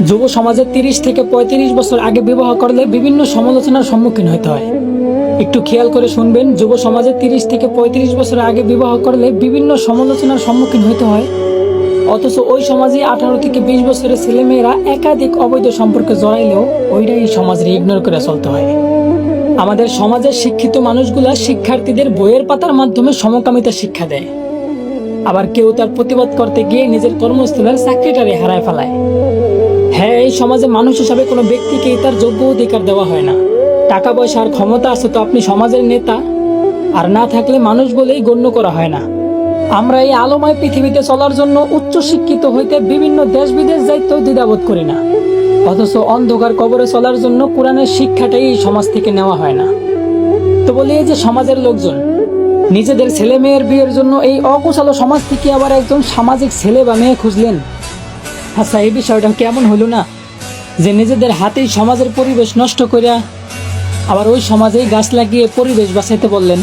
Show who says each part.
Speaker 1: যুব সমাজে 30 থেকে 35 বছর আগে বিবাহ করলে বিভিন্ন সমালোচনার সম্মুখীন হতে হয়। একটু খেয়াল করে শুনবেন, যুব সমাজে 30 থেকে 35 বছর আগে বিবাহ করলে বিভিন্ন সমালোচনার সম্মুখীন হতে হয়। অথচ ওই সমাজে 18 থেকে 20 বছরের ছেলেমেয়েরা একাধিক অবৈধ সম্পর্কে জড়াইলেও ওইটাই সমাজের ইগনোর করে চলতে হয়। আমাদের সমাজের শিক্ষিত মানুষগুলা শিক্ষার্থীদের বইয়ের পাতার মাধ্যমে সমকামিতা শিক্ষা দেয়, আবার কেউ তার প্রতিবাদ করতে গিয়ে নিজের কর্মস্থলের চাকরিটারে হারায় ফেলায়। হ্যাঁ, এই সমাজে মানুষ হিসাবে কোনো ব্যক্তিকেই তার যোগ্য অধিকার দেওয়া হয় না। টাকা পয়সা আর ক্ষমতা আছে তো আপনি সমাজের নেতা, আর না থাকলে মানুষ বলেই গণ্য করা হয় না। আমরা এই আলোময় পৃথিবীতে চলার জন্য উচ্চ শিক্ষিত হইতে বিভিন্ন দেশ বিদেশ যাইতেও দ্বিধাবোধ করি না, অথচ অন্ধকার কবরে চলার জন্য কোরআনের শিক্ষাটাই এই সমাজ থেকে নেওয়া হয় না। তো বলি, এই যে সমাজের লোকজন নিজেদের ছেলে মেয়ের বিয়ের জন্য এই অকুশালো সমাজ থেকে আবার একজন সামাজিক ছেলে বা মেয়ে খুঁজলেন। আচ্ছা, এই বিষয়টা কেমন হইল না, যে নিজেদের হাতেই সমাজের পরিবেশ নষ্ট করিয়া আবার ওই সমাজেই গাছ লাগিয়ে পরিবেশ বাঁচাইতে বললেন।